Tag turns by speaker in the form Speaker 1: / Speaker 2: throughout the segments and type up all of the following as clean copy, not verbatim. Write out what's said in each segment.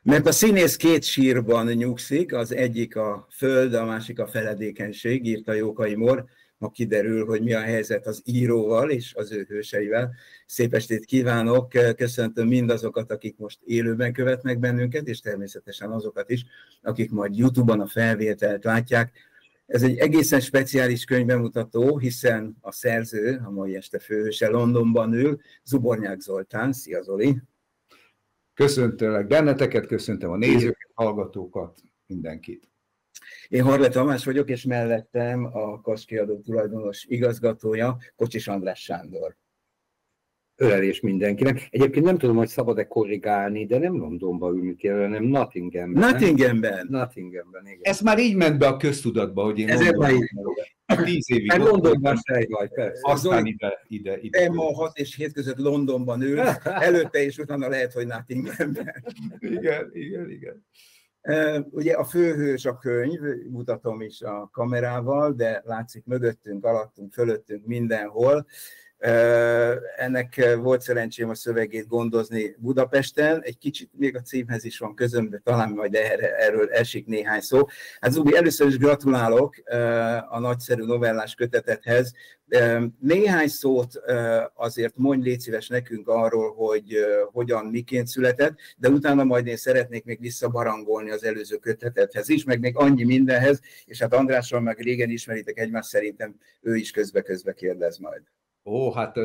Speaker 1: Mert a színész két sírban nyugszik, az egyik a föld, a másik a feledékenység, írta Jókai Mór. Ma kiderül, hogy mi a helyzet az íróval és az ő hőseivel. Szép estét kívánok, köszöntöm mindazokat, akik most élőben követnek bennünket, és természetesen azokat is, akik majd YouTube-on a felvételt látják. Ez egy egészen speciális könyvbemutató, hiszen a szerző, a mai este főhőse Londonban ül, Zubornyák Zoltán. Szia Zoli!
Speaker 2: Köszöntelek benneteket, köszöntöm a nézőket, hallgatókat, mindenkit.
Speaker 1: Én Harle Tamás vagyok, és mellettem a Kass Kiadó tulajdonos igazgatója, Kocsis András Sándor.
Speaker 3: Ölelés mindenkinek. Egyébként nem tudom, hogy szabad-e korrigálni, de nem Londonban ülünk el, hanem Nottinghamben.
Speaker 1: Nottinghamben,
Speaker 3: igen.
Speaker 2: Ez már így ment be a köztudatba, hogy én Londonban 10 évig
Speaker 3: Londonban sejvaj, persze.
Speaker 2: Aztán ide.
Speaker 1: Ma 6 és 7 között Londonban ül, előtte és utána lehet, hogy Nottinghamben.
Speaker 2: Igen.
Speaker 1: Ugye a főhős a könyv, mutatom is a kamerával, de látszik mögöttünk, alattunk, fölöttünk, mindenhol. Ennek volt szerencsém a szövegét gondozni Budapesten, egy kicsit még a címhez is van közöm, de talán majd erről esik néhány szó. Hát Zubi, először is gratulálok a nagyszerű novellás kötetethez. Néhány szót azért mondj, légy szíves nekünk arról, hogy hogyan, miként született, de utána majd én szeretnék még visszabarangolni az előző kötetethez is, meg még annyi mindenhez, és hát Andrással meg régen ismeritek egymást, szerintem ő is közbe-közbe kérdez majd.
Speaker 2: Hát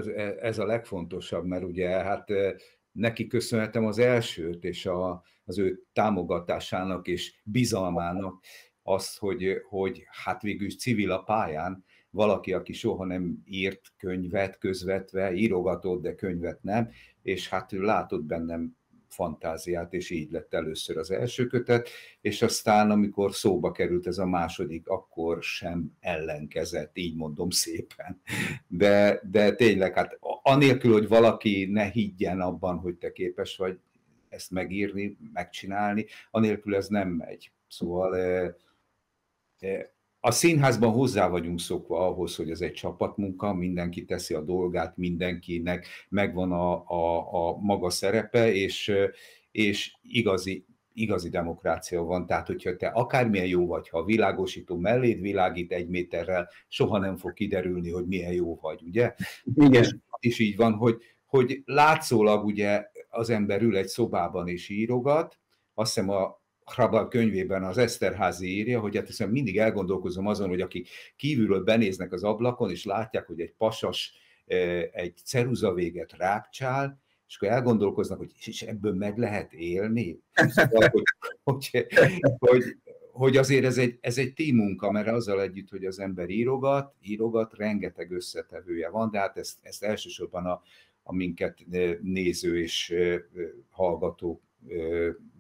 Speaker 2: ez a legfontosabb, mert ugye hát neki köszönhetem az elsőt, és az ő támogatásának és bizalmának azt, hogy hát végül is civil a pályán, valaki, aki soha nem írt könyvet közvetve, írogatott, de könyvet nem, és hát ő látott bennem fantáziát, és így lett először az első kötet, és aztán, amikor szóba került ez a második, akkor sem ellenkezett, így mondom szépen. De tényleg, hát anélkül, hogy valaki ne higgyen abban, hogy te képes vagy ezt megírni, megcsinálni, anélkül ez nem megy. Szóval a színházban hozzá vagyunk szokva ahhoz, hogy ez egy csapatmunka, mindenki teszi a dolgát, mindenkinek megvan a maga szerepe, és igazi demokrácia van. Tehát, hogyha te akármilyen jó vagy, ha a világosító melléd világít 1 méterrel, soha nem fog kiderülni, hogy milyen jó vagy, ugye?
Speaker 1: Igen.
Speaker 2: És így van, hogy látszólag ugye az ember ül egy szobában és írogat, azt hiszem a Hrabal könyvében az Eszterházy írja, hogy hát hiszem mindig elgondolkozom azon, hogy akik kívülről benéznek az ablakon, és látják, hogy egy pasas egy ceruzavéget rákcsál, és akkor elgondolkoznak, hogy és ebből meg lehet élni? Szóval, hogy azért ez egy team munka, mert azzal együtt, hogy az ember írogat, rengeteg összetevője van, de hát ezt elsősorban a minket néző és hallgató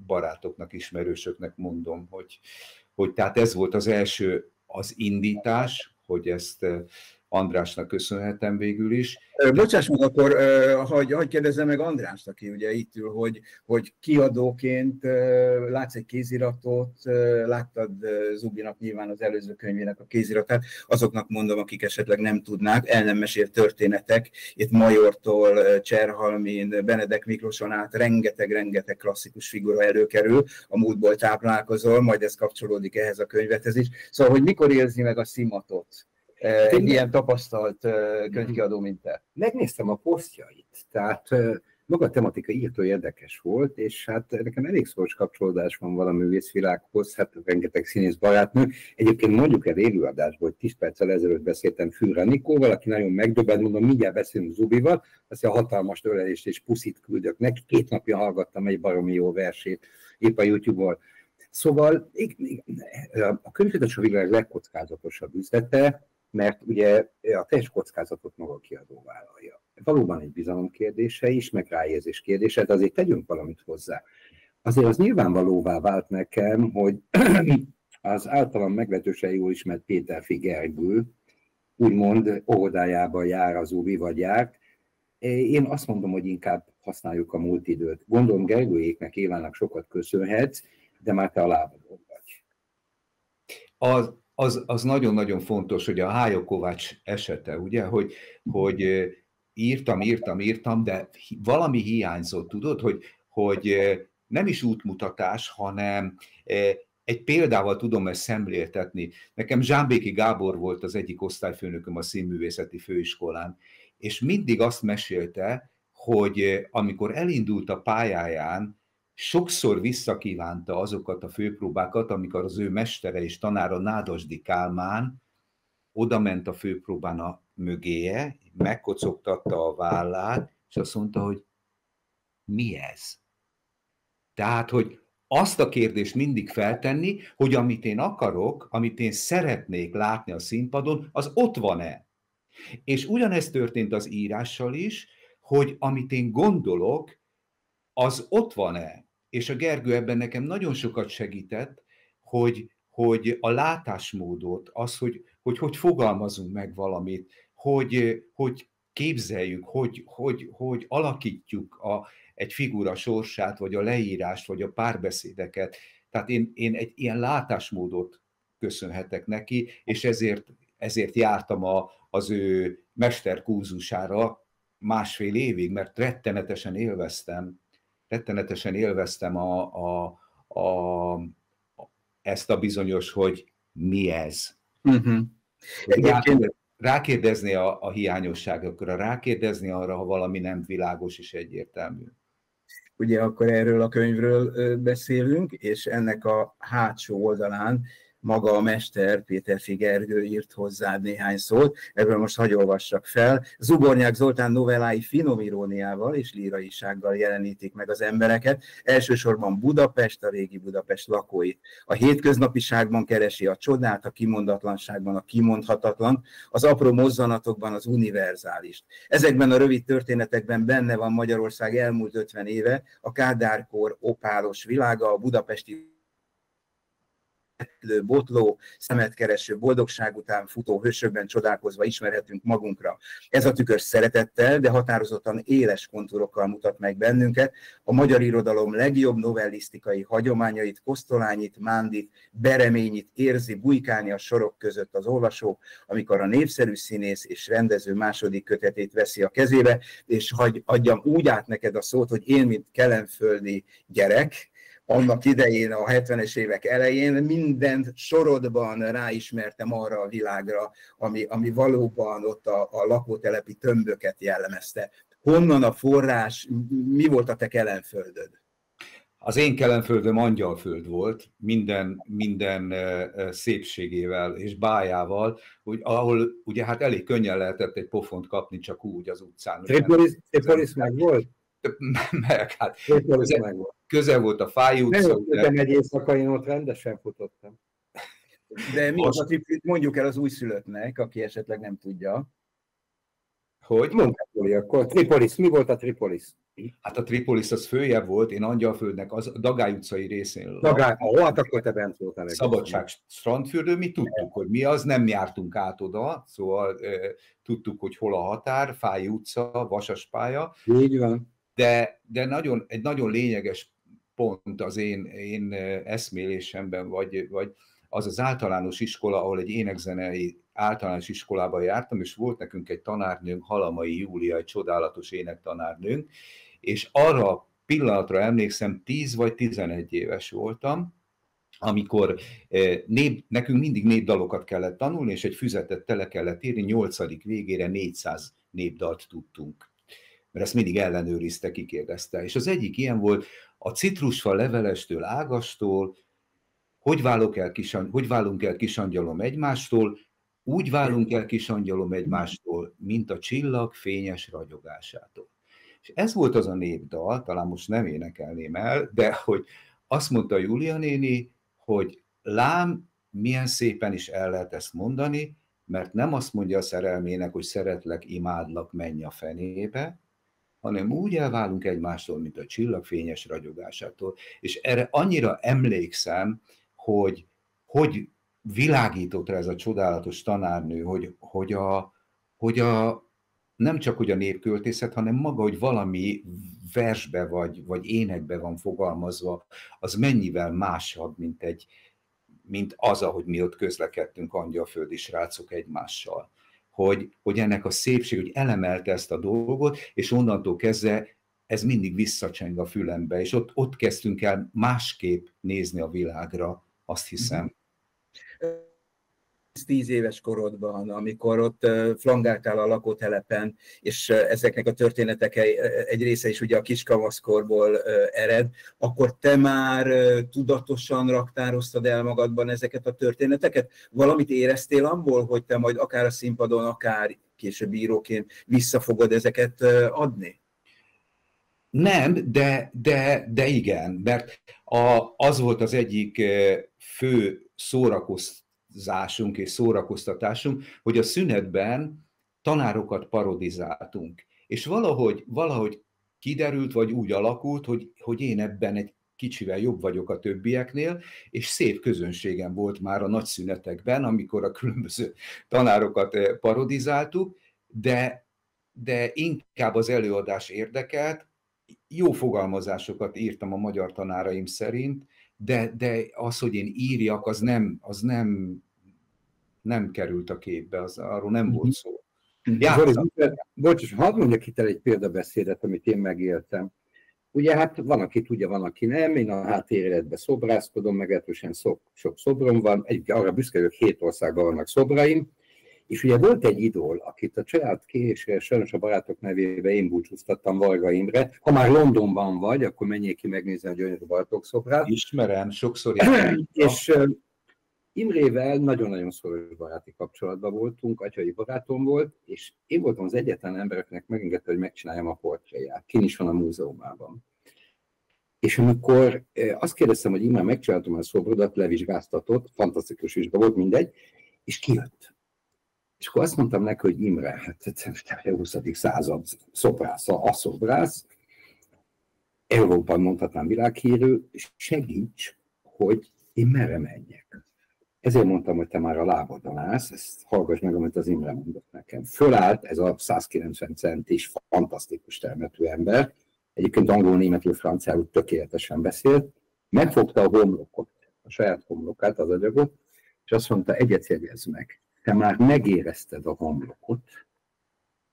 Speaker 2: barátoknak, ismerősöknek mondom, hogy tehát ez volt az első, az indítás, hogy ezt Andrásnak köszönhetem végül is.
Speaker 1: Bocsáss meg, akkor hagyj kérdezzem meg Andrást, aki ugye itt ül, hogy kiadóként látsz egy kéziratot, láttad Zubinak nyilván az előző könyvének a kéziratát, azoknak mondom, akik esetleg nem tudnák, el nem mesélt történetek, itt Majortól, Cserhalmin, Benedek Miklóson át rengeteg klasszikus figura előkerül, a múltból táplálkozol, majd ez kapcsolódik ehhez a könyvethez is. Szóval, hogy mikor érzi meg a szimatot? Egy ilyen tapasztalt könyvkiadó, mint te.
Speaker 3: Megnéztem a posztjait, tehát maga a tematika írtó érdekes volt, és hát nekem elég szoros kapcsolódás van valami művészvilághoz, hát rengeteg színész barátnő. Egyébként mondjuk el élőadásból, hogy 10 perccel ezelőtt beszéltem Fűre Nikóval, aki nagyon megdöbbent, mondom, mindjárt beszélünk Zubival, azt a hatalmas ölelést és puszit küldök neki. 2 napja hallgattam egy baromi jó versét, épp a YouTube-ból. Szóval a könyvkiadás a világ legkockázatosabb üzlete, mert ugye a teljes kockázatot maga a kiadó vállalja. Valóban egy bizalom kérdése is, meg ráérzés kérdése, de azért tegyünk valamit hozzá. Azért az nyilvánvalóvá vált nekem, hogy az általam meglehetősen jól ismert Péter Figergő, úgymond óvodájában jár az Zubi, vagy járt. Én azt mondom, hogy inkább használjuk a múlt időt. Gondolom Gergőjéknek, Évának sokat köszönhetsz, de már te a lábadon vagy.
Speaker 2: Az nagyon-nagyon fontos, hogy a Hájó Kovács esete, ugye, hogy írtam, de valami hiányzott, tudod, hogy nem is útmutatás, hanem egy példával tudom ezt szemléltetni. Nekem Zsámbéki Gábor volt az egyik osztályfőnököm a Színművészeti Főiskolán, és mindig azt mesélte, hogy amikor elindult a pályáján, sokszor visszakívánta azokat a főpróbákat, amikor az ő mestere és tanára Nádasdy Kálmán odament a főpróbán a mögéje, megkocogtatta a vállát, és azt mondta, hogy mi ez? Tehát, hogy azt a kérdést mindig feltenni, hogy amit én akarok, amit én szeretnék látni a színpadon, az ott van-e? És ugyanezt történt az írással is, hogy amit én gondolok, az ott van-e? És a Gergő ebben nekem nagyon sokat segített, hogy a látásmódot, az, hogy fogalmazunk meg valamit, hogy képzeljük, hogy alakítjuk egy figura sorsát, vagy a leírást, vagy a párbeszédeket. Tehát én egy ilyen látásmódot köszönhetek neki, és ezért jártam az ő mesterkurzusára 1,5 évig, mert rettenetesen élveztem ezt a bizonyos, hogy mi ez. Rákérdezni a hiányosságokra, rákérdezni arra, ha valami nem világos és egyértelmű.
Speaker 1: Ugye akkor erről a könyvről beszélünk, és ennek a hátsó oldalán maga a mester, Péterfi Gergő írt hozzád néhány szót, ebből most hadd olvassak fel. Zugornyák Zoltán novellái finom iróniával és líraisággal jelenítik meg az embereket, elsősorban Budapest, a régi Budapest lakóit. A hétköznapiságban keresi a csodát, a kimondatlanságban a kimondhatatlant, az apró mozzanatokban az univerzálist. Ezekben a rövid történetekben benne van Magyarország elmúlt 50 éve, a Kádár-kor opálos világa, a budapesti botló, szemetkereső, boldogság után futó hősökben csodálkozva ismerhetünk magunkra. Ez a tükör szeretettel, de határozottan éles kontúrokkal mutat meg bennünket, a magyar irodalom legjobb novellisztikai hagyományait, Kosztolányit, Mándit, Bereményit érzi bujkálni a sorok között az olvasó, amikor a népszerű színész és rendező második kötetét veszi a kezébe, és hagy adjam úgy át neked a szót, hogy én, mint kelenföldi gyerek, annak idején, a 70-es évek elején minden sorodban ráismertem arra a világra, ami valóban ott a lakótelepi tömböket jellemezte. Honnan a forrás, mi volt a te Kelenföldöd?
Speaker 2: Az én Kelenföldöm Angyalföld volt, minden szépségével és bájával, ahol ugye hát elég könnyen lehetett egy pofont kapni csak úgy az utcán.
Speaker 3: Tripolis meg volt?
Speaker 2: Meg hát közel volt a Fáy utca.
Speaker 3: Nem, egy éjszaka én ott rendesen futottam.
Speaker 1: De mi az a Tripolis, mondjuk el az újszülöttnek, aki esetleg nem tudja.
Speaker 2: Hogy?
Speaker 3: Mondhatni akkor. Tripolis, mi volt a Tripolis?
Speaker 2: Hát a Tripolis az följebb volt, én Angyalföldnek az Dagály utcai részén.
Speaker 3: Hát akkor te bent voltál.
Speaker 2: Szabadság strandfürdő, mi tudtuk, hogy mi az, nem jártunk át oda, szóval tudtuk, hogy hol a határ, Fáy utca, Vasaspálya.
Speaker 3: Így van.
Speaker 2: De egy nagyon lényeges pont az én eszmélésemben, vagy az az általános iskola, ahol egy énekzenei általános iskolában jártam, és volt nekünk egy tanárnőnk, Halamai Júlia, egy csodálatos énektanárnőnk, és arra pillanatra emlékszem, 10 vagy 11 éves voltam, amikor nekünk mindig népdalokat kellett tanulni, és egy füzetet tele kellett írni, 8. végére 400 népdalt tudtunk. Mert ezt mindig ellenőrizte, kikérdezte. És az egyik ilyen volt, a citrusfa levelestől, ágastól, hogy válunk el kisangyalom egymástól, úgy válunk el kisangyalom egymástól, mint a csillag fényes ragyogásától. És ez volt az a népdal, talán most nem énekelném el, de hogy azt mondta Júlia néni, hogy lám, milyen szépen is el lehet ezt mondani, mert nem azt mondja a szerelmének, hogy szeretlek, imádlak, menj a fenébe, hanem úgy elválunk egymástól, mint a csillagfényes ragyogásától. És erre annyira emlékszem, hogy világított rá ez a csodálatos tanárnő, hogy nem csak hogy a népköltészet, hanem maga, hogy valami versbe vagy énekbe van fogalmazva, az mennyivel másabb, mint az, ahogy mi ott közlekedtünk angyalföldi srácok egymással. Hogy ennek a szépség, hogy elemelte ezt a dolgot, és onnantól kezdve ez mindig visszacseng a fülembe, és ott kezdtünk el másképp nézni a világra, azt hiszem.
Speaker 1: 10 éves korodban, amikor ott flangáltál a lakótelepen, és ezeknek a történetek egy része is ugye a kiskamaszkorból ered, akkor te már tudatosan raktároztad el magadban ezeket a történeteket? Valamit éreztél abból, hogy te majd akár a színpadon, akár később íróként vissza fogod ezeket adni?
Speaker 2: Nem, de igen, mert az volt az egyik fő szórakozásunk és szórakoztatásunk, hogy a szünetben tanárokat parodizáltunk. És valahogy kiderült, vagy úgy alakult, hogy én ebben egy kicsivel jobb vagyok a többieknél, és szép közönségem volt már a nagy szünetekben, amikor a különböző tanárokat parodizáltuk, de inkább az előadás érdekelt. Jó fogalmazásokat írtam a magyar tanáraim szerint, de az, hogy én írjak, az nem került a képbe, arról nem volt szó.
Speaker 3: Bocs, hadd mondjak itt el egy példabeszédet, amit én megéltem. Ugye hát van, aki tudja, van, aki nem. Én a háttéredben szobrászkodom, meglehetősen sok szobrom van. Arra büszke vagyok, 7 országban vannak szobraim. És ugye volt egy idól, akit a család kérésére, sajnos a barátok nevébe én búcsúztattam, Varga Imre. Ha már Londonban vagy, akkor menjél ki megnézni a gyönyörű Bartók szobrát.
Speaker 2: Ismerem, sokszor jártam.
Speaker 3: És Imrével nagyon-nagyon szoros baráti kapcsolatban voltunk, atyai barátom volt, és én voltam az egyetlen ember, akinek megengedte, hogy megcsináljam a portréját. Kin is van a múzeumában. És amikor azt kérdeztem, hogy Imre, megcsináltam a szobrodat, levizsgáztatott, fantasztikus vizsga volt, mindegy, és kijött. És akkor azt mondtam neki, hogy Imre, hát a 20. század szobrásza, a szobrász, Európában mondhatnám világhírű, és segíts, hogy én merre menjek. Ezért mondtam, hogy te már a lábadon állsz, ezt hallgass meg, amit az Imre mondott nekem. Fölállt ez a 190 centis, fantasztikus termetű ember, egyébként angol, németül, franciául tökéletesen beszélt, megfogta a homlokot, a saját homlokát, az agyagot, és azt mondta, egyet jegyezz meg. Te már megérezted a homlokot,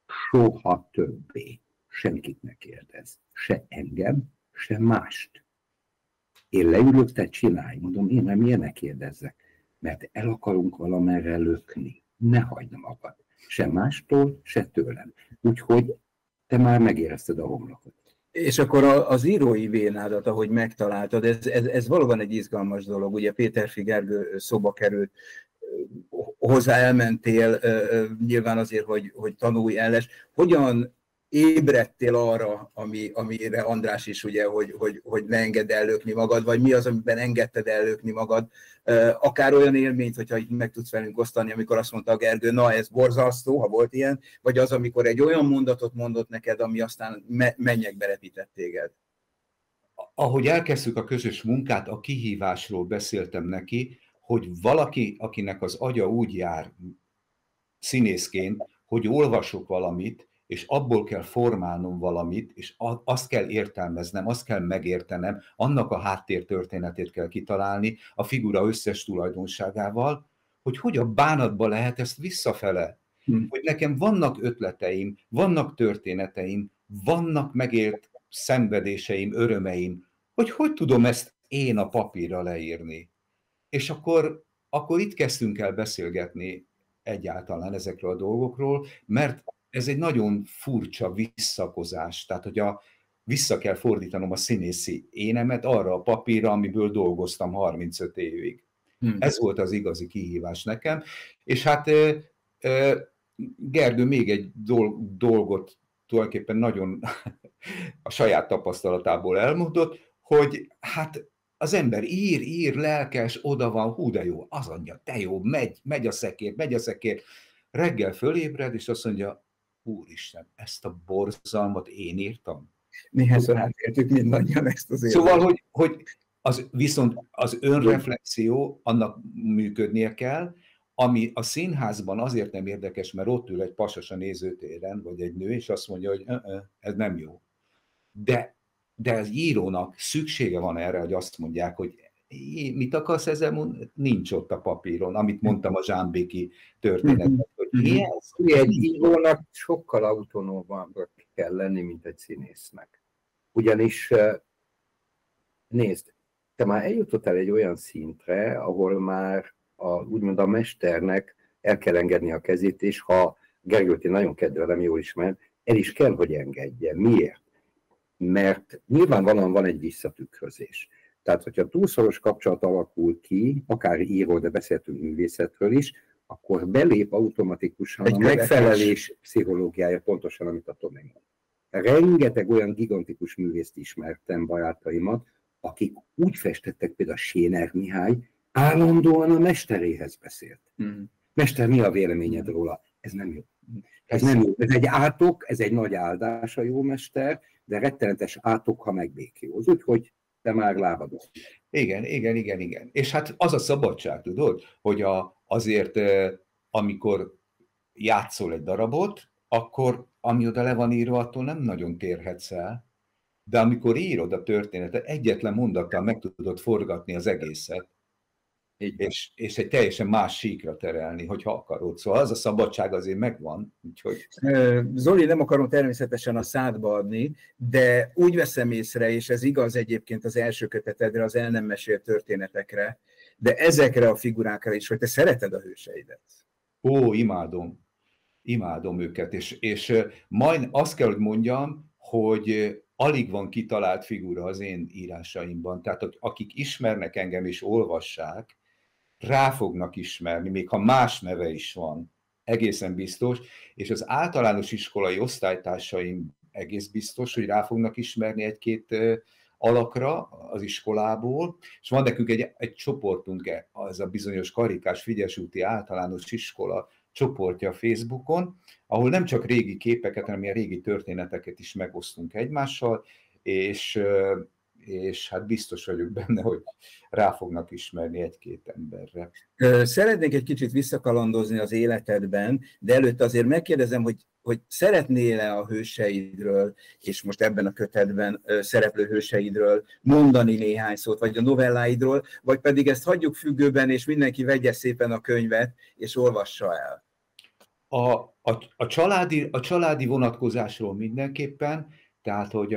Speaker 3: soha többé senkit ne kérdezz, se engem, se mást. Én leülök, te csinálj, mondom, én nem ilyenek kérdezzek, mert el akarunk valamerre lökni. Ne hagyd magad, se mástól, se tőlem. Úgyhogy te már megérezted a homlokot.
Speaker 1: És akkor az írói vénádat, ahogy megtaláltad, ez valóban egy izgalmas dolog. Ugye Péterfi Gergő szóba került, hozzá elmentél, nyilván azért, hogy tanulj elles. Hogyan ébredtél arra, amire András is ugye, hogy ne engedd ellökni magad, vagy mi az, amiben engedted ellökni magad? Akár olyan élményt, hogyha itt meg tudsz velünk osztani, amikor azt mondta a Gergő, na ez borzasztó, ha volt ilyen, vagy az, amikor egy olyan mondatot mondott neked, ami aztán mennyekbe repített téged?
Speaker 2: Ahogy elkezdtük a közös munkát, a kihívásról beszéltem neki, hogy valaki, akinek az agya úgy jár színészként, hogy olvasok valamit, és abból kell formálnom valamit, és azt kell értelmeznem, azt kell megértenem, annak a háttértörténetét kell kitalálni, a figura összes tulajdonságával, hogy a bánatba lehet ezt visszafele. Hogy nekem vannak ötleteim, vannak történeteim, vannak megélt szenvedéseim, örömeim, hogy tudom ezt én a papírra leírni. És akkor itt kezdtünk el beszélgetni egyáltalán ezekről a dolgokról, mert ez egy nagyon furcsa visszakozás, tehát hogy vissza kell fordítanom a színészi énemet arra a papírra, amiből dolgoztam 35 évig. Ez volt az igazi kihívás nekem, és hát Gergő még egy dolgot tulajdonképpen nagyon a saját tapasztalatából elmondott, hogy hát az ember ír, lelkes, oda van, hú de jó, az mondja, te jó, megy a szekér. Reggel fölébred, és azt mondja, úristen, ezt a borzalmat én írtam.
Speaker 1: Néhányszor átértük mindannyian ezt az
Speaker 2: életet. Szóval, hogy viszont az önreflexió, annak működnie kell, ami a színházban azért nem érdekes, mert ott ül egy pasas a nézőtéren, vagy egy nő, és azt mondja, hogy ez nem jó. De az írónak szüksége van erre, hogy azt mondják, hogy mit akarsz ezzel mondani? Nincs ott a papíron, amit mondtam a Zsámbéki történetet.
Speaker 3: Egy írónak sokkal autonómabbnak kell lenni, mint egy színésznek. Ugyanis nézd, te már eljutottál egy olyan szintre, ahol már úgymond a mesternek el kell engedni a kezét, és ha Gergőt én nagyon kedvelem, jól ismer, el is kell, hogy engedje. Miért? Mert nyilvánvalóan van egy visszatükrözés. Tehát, hogyha túlszoros kapcsolat alakul ki, akár író, de beszéltünk művészetről is, akkor belép automatikusan a megfelelés pszichológiája, pontosan, amit a Tomi mond. Rengeteg olyan gigantikus művészt ismertem, barátaimat, akik úgy festettek, például Séner Mihály, állandóan a mesteréhez beszélt. Mester, mi a véleményed róla? Ez nem jó. Ez nem jó. Ez egy átok, ez egy nagy áldás a jó mester, de rettenetes átok, ha megbékjóz. Úgyhogy te már lábadod.
Speaker 2: Igen. És hát az a szabadság, tudod, hogy azért, amikor játszol egy darabot, akkor ami oda le van írva, attól nem nagyon térhetsz el. De amikor írod a történetet, egyetlen mondattal meg tudod forgatni az egészet, és egy teljesen más síkra terelni, hogyha akarod. Szóval az a szabadság azért megvan. Úgyhogy...
Speaker 1: Zoli, nem akarom természetesen a szádba adni, de úgy veszem észre, és ez igaz egyébként az első kötetedre, az el nem mesélt történetekre, de ezekre a figurákra is, hogy te szereted a hőseidet.
Speaker 2: Ó, imádom őket, és majd azt kell, hogy mondjam, hogy alig van kitalált figura az én írásaimban, tehát akik ismernek engem és olvassák, rá fognak ismerni, még ha más neve is van, egészen biztos, és az általános iskolai osztálytársaim egész biztos, hogy rá fognak ismerni egy-két alakra az iskolából, és van nekünk egy csoportunk, az a bizonyos Karikás Frigyes úti általános iskola csoportja a Facebookon, ahol nem csak régi képeket, hanem ilyen régi történeteket is megosztunk egymással, és hát biztos vagyok benne, hogy rá fognak ismerni egy-két emberre.
Speaker 1: Szeretnék egy kicsit visszakalandozni az életedben, de előtt azért megkérdezem, hogy szeretnél-e a hőseidről, és most ebben a kötetben szereplő hőseidről mondani néhány szót, vagy a novelláidról, vagy pedig ezt hagyjuk függőben, és mindenki vegye szépen a könyvet, és olvassa el?
Speaker 2: A családi vonatkozásról mindenképpen, tehát, hogy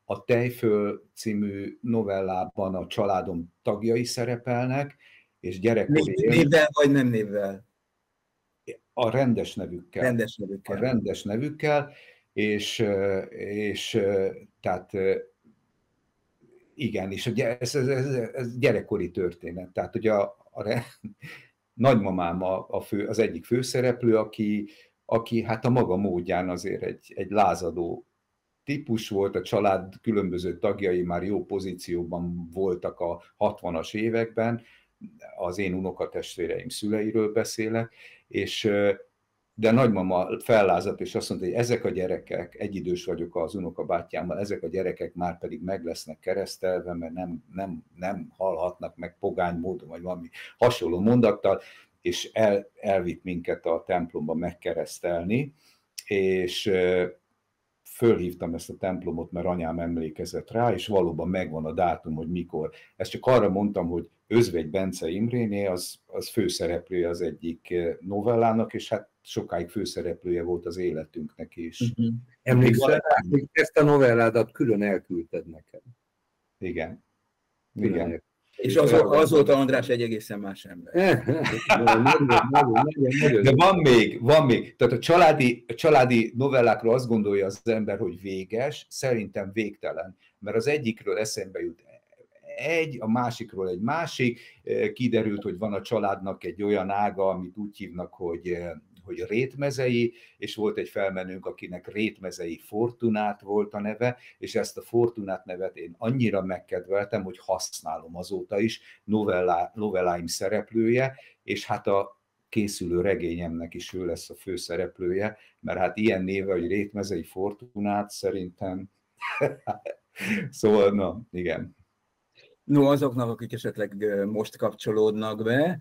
Speaker 2: a Tejföl című novellában a családom tagjai szerepelnek, és gyerekkori...
Speaker 1: Névvel vagy nem névvel?
Speaker 2: A rendes nevükkel.
Speaker 1: A
Speaker 2: rendes nevükkel, és tehát igen, és ez gyerekkori történet. Tehát, hogy a nagymamám az egyik főszereplő, aki hát a maga módján azért egy lázadó típus volt, a család különböző tagjai már jó pozícióban voltak a 60-as években, az én unokatestvéreim szüleiről beszélek, de nagymama fellázadt, és azt mondta, hogy ezek a gyerekek, egyidős vagyok az unokabátyámmal, ezek a gyerekek már pedig meg lesznek keresztelve, mert nem halhatnak meg pogány módon, vagy valami hasonló mondattal, és elvitt minket a templomba megkeresztelni, és fölhívtam ezt a templomot, mert anyám emlékezett rá, és valóban megvan a dátum, hogy mikor. Ezt csak arra mondtam, hogy Özvegy Bence Imréné, az főszereplője az egyik novellának, és hát sokáig főszereplője volt az életünknek is.
Speaker 3: Emlékszel, hogy ezt a novelládat külön elküldted nekem.
Speaker 2: Igen.
Speaker 1: És az volt András egy egészen más ember.
Speaker 2: De van még. Tehát a családi novellákról azt gondolja az ember, hogy véges, szerintem végtelen. Mert az egyikről eszembe jut a másikról egy másik. Kiderült, hogy van a családnak egy olyan ága, amit úgy hívnak, hogy Rétmezei, és volt egy felmenőnk, akinek Rétmezei Fortunát volt a neve, és ezt a Fortunát nevet én annyira megkedveltem, hogy használom azóta is, novelláim szereplője, és hát a készülő regényemnek is ő lesz a főszereplője, mert hát ilyen néve, hogy Rétmezei Fortunát szerintem, szóval na, igen.
Speaker 1: No, azoknak, akik esetleg most kapcsolódnak be,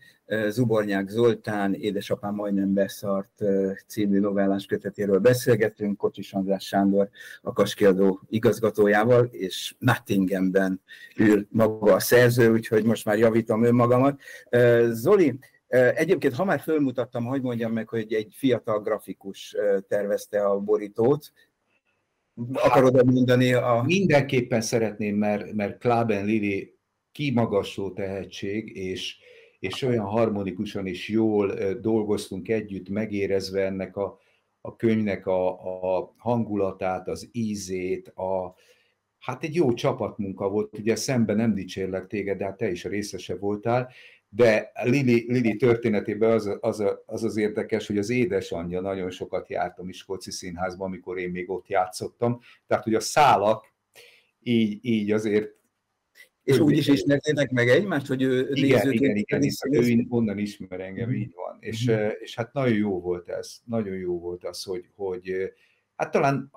Speaker 1: Zubornyák Zoltán, Édesapám majdnem beszart című novellás kötetéről beszélgetünk, Kocsis András Sándor, a Kaskiadó igazgatójával, és Nottinghamben ül maga a szerző, úgyhogy most már javítom önmagamat. Zoli, egyébként, ha már fölmutattam, hogy mondjam meg, hogy egy fiatal grafikus tervezte a borítót, Akarod mondani
Speaker 2: Mindenképpen szeretném, mert Klaben Lili kimagasló tehetség, és olyan harmonikusan is jól dolgoztunk együtt, megérezve ennek a könyvnek a hangulatát, az ízét, hát egy jó csapatmunka volt, ugye szemben nem dicsérlek téged, de hát te is a részese voltál, de Lili történetében az érdekes, hogy az édesanyja, nagyon sokat járt a Miskolci Színházban, amikor én még ott játszottam, tehát hogy a szálak így azért...
Speaker 1: És úgy is ismertétek meg egymást, hogy ő
Speaker 2: Igen, ő onnan ismer engem, így van. És hát nagyon jó volt az, hogy hát talán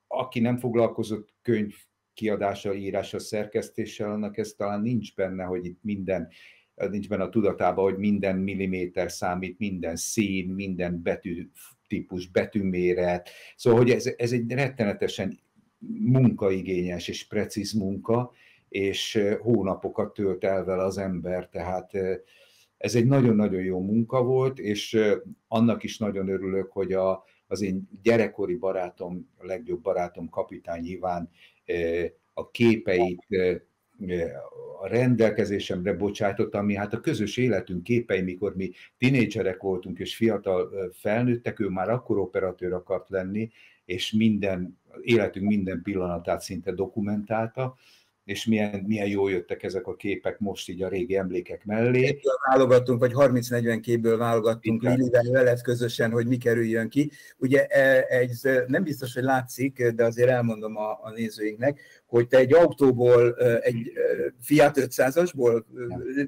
Speaker 2: aki nem foglalkozott könyv kiadással, írással, szerkesztéssel, annak ez talán nincs benne, hogy itt nincs benne a tudatában, hogy minden milliméter számít, minden szín, minden betűtípus, betűméret. Szóval, hogy ez egy rettenetesen munkaigényes és precíz munka, és hónapokat tölt el vele az ember, tehát ez egy nagyon-nagyon jó munka volt, és annak is nagyon örülök, hogy az én gyerekkori barátom, a legjobb barátom, Kapitány Iván a képeit a rendelkezésemre bocsájtott, ami hát a közös életünk képei, mikor mi tinédzserek voltunk és fiatal felnőttek, ő már akkor operatőr akart lenni, és életünk minden pillanatát szinte dokumentálta, és milyen jól jöttek ezek a képek most így a régi emlékek mellé.
Speaker 1: Képből válogattunk, vagy 30-40 képből válogattunk Lilivel veled közösen, hogy mi kerüljön ki. Ugye nem biztos, hogy látszik, de azért elmondom a nézőinknek, hogy te egy autóból, egy Fiat 500-asból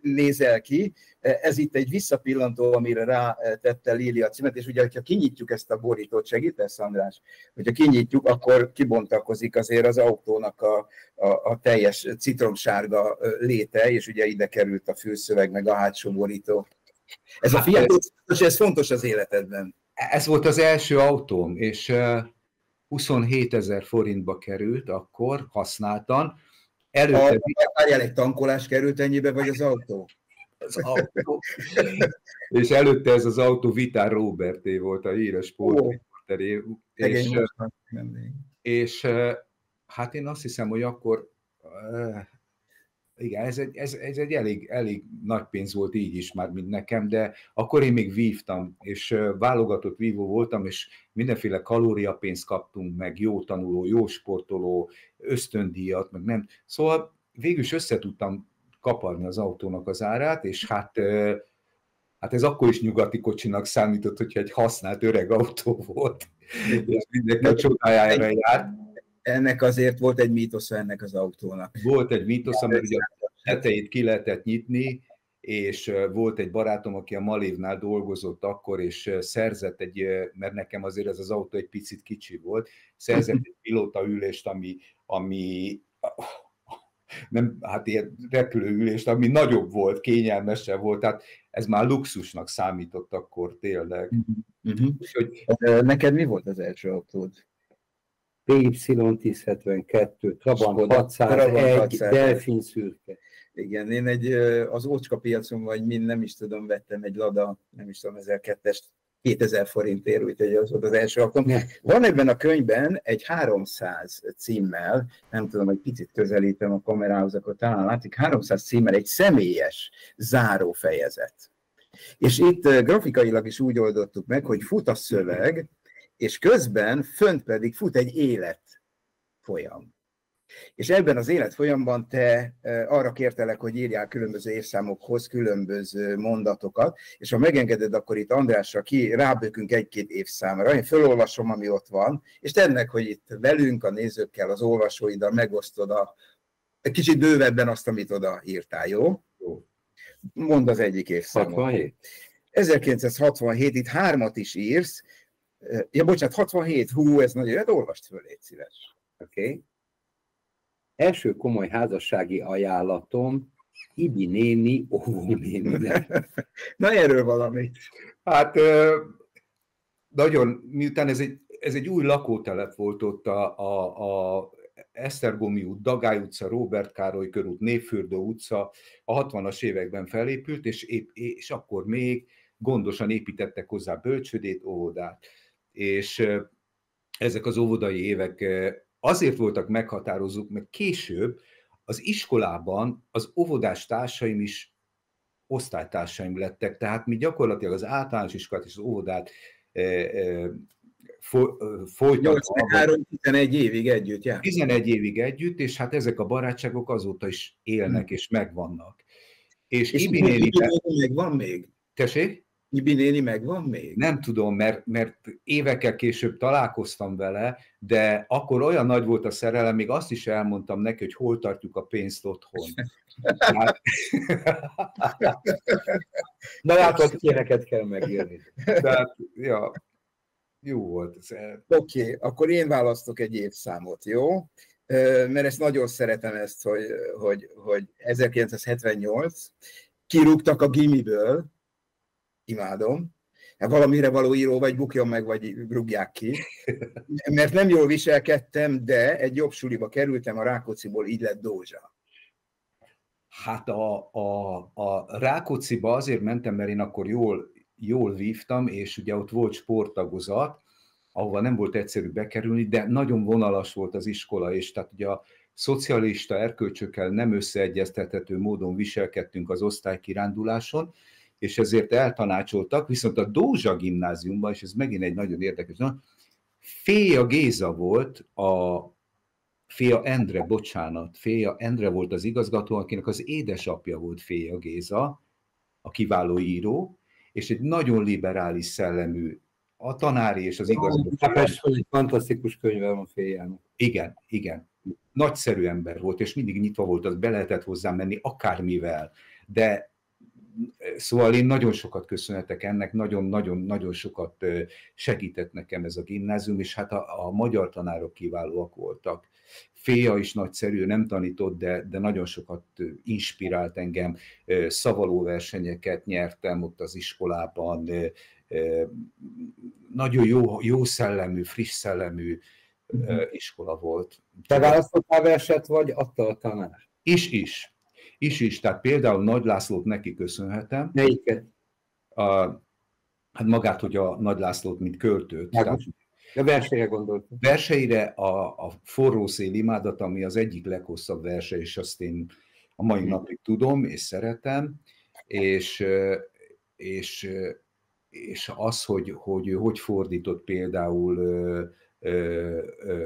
Speaker 1: nézel ki, ez itt egy visszapillantó, amire rátette Lili a címet, és ugye, ha kinyitjuk ezt a borítót, segítesz, András? Hogyha kinyitjuk, akkor kibontakozik azért az autónak a teljes citromsárga léte, és ugye ide került a fülszöveg, meg a hátsó borító. Ez a Fiat 500-as, ez fontos az életedben.
Speaker 2: Ez volt az első autóm, és 27 000 forintba került akkor, használtan.
Speaker 1: Várjál, egy tankolás került ennyibe, vagy az autó?
Speaker 2: Az autó. És előtte ez az autó Vitár Roberté volt, a híres sportriporteré. És hát én azt hiszem, hogy akkor igen, ez egy elég nagy pénz volt így is már, mint nekem, de akkor én még vívtam, és válogatott vívó voltam, és mindenféle kalóriapénzt kaptunk, meg jó tanuló, jó sportoló, ösztöndíjat, meg nem. Szóval végül is össze tudtam kaparni az autónak az árát, és hát ez akkor is nyugati kocsinak számított, hogyha egy használt öreg autó volt, és mindenki a csodájára járt.
Speaker 1: Ennek azért volt egy mítosza ennek az autónak.
Speaker 2: Volt egy mítosza, mert ugye a tetejét ki lehetett nyitni, és volt egy barátom, aki a Malévnál dolgozott akkor, és szerzett mert nekem azért ez az autó egy picit kicsi volt, szerzett egy pilótaülést, ami nem, hát ilyen repülőülést, ami nagyobb volt, kényelmesebb volt, tehát ez már luxusnak számított akkor tényleg.
Speaker 1: Úgyhogy... Neked mi volt az első autód?
Speaker 3: PY 1072, Trabant 601, Delfin szürke.
Speaker 1: Igen, én az ócska piacon, vagy nem is tudom, vettem egy Lada, nem is tudom, 1002-es, 2000 forintért, úgyhogy az volt az első autóm. Van ebben a könyvben egy 300 címmel, nem tudom, hogy picit közelítem a kamerához, akkor talán látszik, 300 címmel egy személyes zárófejezet. És itt grafikailag is úgy oldottuk meg, hogy fut a szöveg, és közben fönt pedig fut egy életfolyam. És ebben az életfolyamban te arra kértelek, hogy írjál különböző évszámokhoz különböző mondatokat, és ha megengeded, akkor itt Andrásra rábökünk egy-két évszámra, én felolvasom, ami ott van, és tennek, hogy itt velünk, a nézőkkel, az olvasóiddal megosztod egy kicsit bővebben azt, amit oda írtál, jó? Mondd az egyik évszámot.
Speaker 3: 67.
Speaker 1: 1967, itt 3-at is írsz. Ja, bocsánat, 67, ez nagyon, hát olvast föl, légy szíves.
Speaker 3: Oké. Első komoly házassági ajánlatom, Ibi néni, óvónéni.
Speaker 1: Na, erről valamit.
Speaker 2: Hát nagyon, miután ez egy új lakótelep volt ott a Esztergomi út, Dagály utca, Róbert Károly körút, Névfürdő utca a 60-as években felépült, és akkor még gondosan építettek hozzá bölcsődét, óvodát. És ezek az óvodai évek azért voltak meghatározók, mert később az iskolában az óvodás társaim is osztálytársaim lettek, tehát mi gyakorlatilag az általános iskolát és az óvodát folytatva.
Speaker 1: 83-11 évig együtt jár.
Speaker 2: 11 évig együtt, és hát ezek a barátságok azóta is élnek és megvannak. És Ibi néni
Speaker 1: megvan még?
Speaker 2: Tessék?
Speaker 1: Ibi néni megvan még?
Speaker 2: Nem tudom, mert évekkel később találkoztam vele, de akkor olyan nagy volt a szerelem, még azt is elmondtam neki, hogy hol tartjuk a pénzt otthon.
Speaker 3: Na látod, ilyeneket kell megírni.
Speaker 2: Tehát, ja, jó volt.
Speaker 1: Oké, akkor én választok egy évszámot, jó? Mert ezt nagyon szeretem ezt, hogy 1978, kirúgtak a gimiből, imádom, valamire való író, vagy bukjon meg, vagy rúgják ki, mert nem jól viselkedtem, de egy jobb suliba kerültem, a Rákócziból így lett Dózsa.
Speaker 2: Hát a Rákócziba azért mentem, mert én akkor jól vívtam, és ugye ott volt sporttagozat, ahova nem volt egyszerű bekerülni, de nagyon vonalas volt az iskola, és tehát ugye a szocialista erkölcsökkel nem összeegyeztethető módon viselkedtünk az osztálykiránduláson, és ezért eltanácsoltak, viszont a Dózsa gimnáziumban, és ez megint egy nagyon érdekes, Féja Géza volt Féja Endre volt az igazgató, akinek az édesapja volt Féja Géza, a kiváló író, és egy nagyon liberális szellemű, a tanári és az igazgató.
Speaker 3: Egy fantasztikus könyve van Féjának.
Speaker 2: Igen. Nagyszerű ember volt, és mindig nyitva volt, az be lehetett hozzá menni akármivel, de szóval én nagyon sokat köszönhetek ennek, nagyon-nagyon sokat segített nekem ez a gimnázium, és hát a magyar tanárok kiválóak voltak. Féja is nagyszerű, nem tanított, de nagyon sokat inspirált engem, szavalóversenyeket nyertem ott az iskolában, nagyon jó szellemű, friss szellemű iskola volt.
Speaker 3: Te választottál verset, vagy adta a tanár?
Speaker 2: Is. Tehát például Nagy Lászlót neki köszönhetem.
Speaker 3: Melyiket?
Speaker 2: Hát magát, hogy a Nagy Lászlót, mint költőt.
Speaker 3: A verseire gondoltam.
Speaker 2: Verseire a Forró szél imádat, ami az egyik leghosszabb verse, és azt én a mai napig tudom, és szeretem, és az, hogy fordított például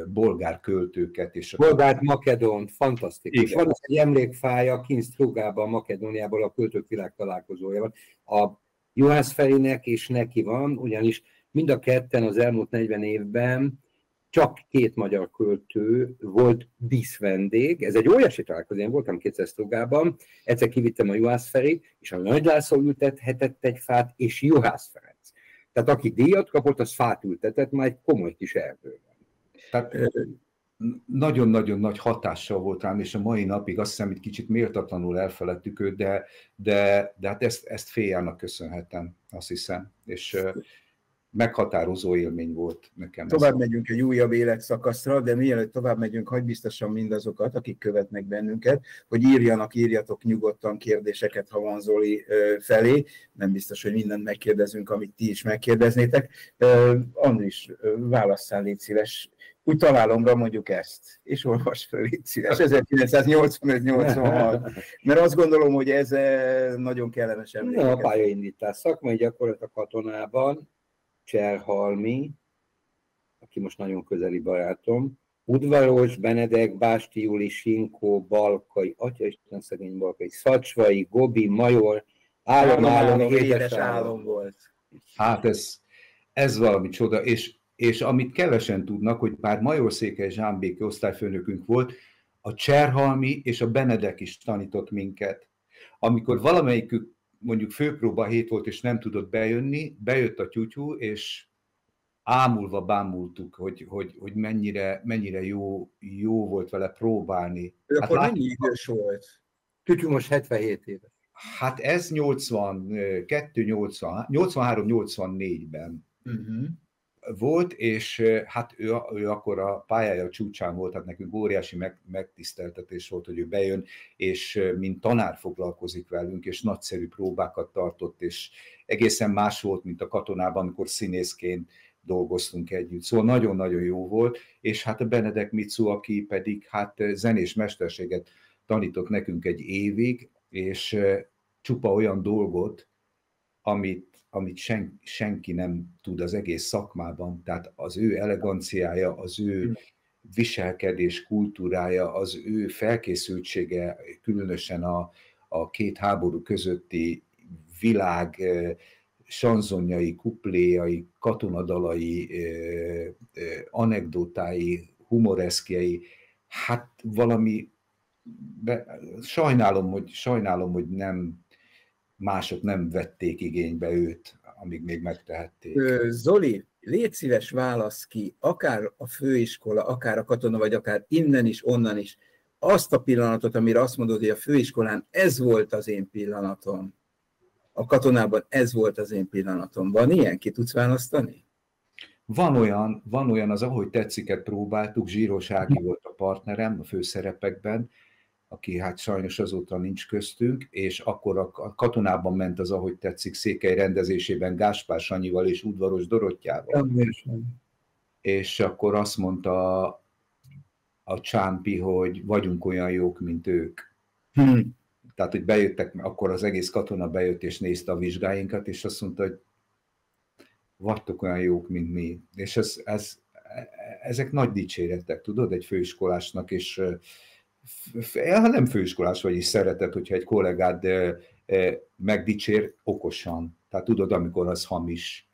Speaker 2: bolgár költőket. És
Speaker 3: Bolgár Makedón, fantasztikus. Igen. Van egy emlékfája Kinsztrugában, Makedóniából a költők világtalálkozója van. A Juhász Ferinek és neki van, ugyanis mind a ketten az elmúlt 40 évben csak 2 magyar költő volt díszvendég. Ez egy óriási találkozó, én voltam kétszer Sztrugában, egyszer kivittem a Juhász Ferit, és a Nagy László ültethetett egy fát, és Juhász Ferenc. Tehát aki díjat kapott, az fát ültetett, már egy komoly kis erdőben.
Speaker 2: Tehát nagyon-nagyon nagy hatással volt rám, és a mai napig azt hiszem, hogy kicsit méltatlanul elfeledtük őt, de hát ezt Féjának köszönhetem, azt hiszem. És meghatározó élmény volt nekem.
Speaker 1: Tovább megyünk egy újabb életszakaszra, de mielőtt tovább megyünk, hadd biztosan mindazokat, akik követnek bennünket, hogy írjatok nyugodtan kérdéseket, ha van Zoli felé. Nem biztos, hogy mindent megkérdezünk, amit ti is megkérdeznétek. Andris, válasszál, légy szíves. Úgy találomra mondjuk ezt, és olvasd fel, légy szíves, 1985-86. Mert azt gondolom, hogy ez nagyon kellemes emlékezés.
Speaker 3: A pályaindítás, szakmai gyakorlat a katonában, Cserhalmi, aki most nagyon közeli barátom, Udvaros, Benedek, Básti Júli, Sinkó, Balkai, Atyaisten szegény Balkai, Szacsvai, Gobi, Major, álom, édes álom volt.
Speaker 2: Hát ez valami csoda, és amit kevesen tudnak, hogy bár Major-Székely Zsámbéki osztályfőnökünk volt, a Cserhalmi és a Benedek is tanított minket. Amikor valamelyikük mondjuk főpróba hét volt, és nem tudott bejönni, bejött a tyútyú, és ámulva bámultuk, hogy mennyire jó volt vele próbálni.
Speaker 1: Ő akkor mennyi idős volt?
Speaker 3: Tyútyú most 77 éves.
Speaker 2: Hát ez 83-84-ben volt, és hát ő akkor a pályája csúcsán volt, hát nekünk óriási megtiszteltetés volt, hogy ő bejön, és mint tanár foglalkozik velünk, és nagyszerű próbákat tartott, és egészen más volt, mint a katonában, amikor színészként dolgoztunk együtt. Szóval nagyon-nagyon jó volt, és hát a Benedek Mitsu, aki pedig hát zenés mesterséget tanított nekünk egy évig, és csupa olyan dolgot, amit senki nem tud az egész szakmában, tehát az ő eleganciája, az ő viselkedés kultúrája, az ő felkészültsége, különösen a két háború közötti világ sanzonjai, kupléjai, katonadalai, anekdotái, humoreszkjei, hát valami, sajnálom, hogy mások nem vették igénybe őt, amíg még megtehették.
Speaker 1: Zoli, légy szíves, válasz ki, akár a főiskola, akár a katona, vagy akár innen is, onnan is, azt a pillanatot, amire azt mondod, hogy a főiskolán ez volt az én pillanatom, a katonában ez volt az én pillanatom. Van ilyen? Ki tudsz választani?
Speaker 2: Van olyan, az Ahogy tetsziket próbáltuk, Zsíros Ági volt a partnerem a főszerepekben, aki hát sajnos azóta nincs köztünk, és akkor a katonában ment az Ahogy tetszik Székely rendezésében Gáspár Sanyival és Udvaros Dorottyával. És akkor azt mondta a Csámpi, hogy vagyunk olyan jók, mint ők. Tehát, hogy bejöttek, akkor az egész katona bejött és nézte a vizsgáinkat, és azt mondta, hogy vagytok olyan jók, mint mi. És ezek nagy dicséretek, tudod, egy főiskolásnak, és ha nem főiskolás vagy is szereted, hogyha egy kollégád megdicsér okosan. Tehát tudod, amikor az hamis,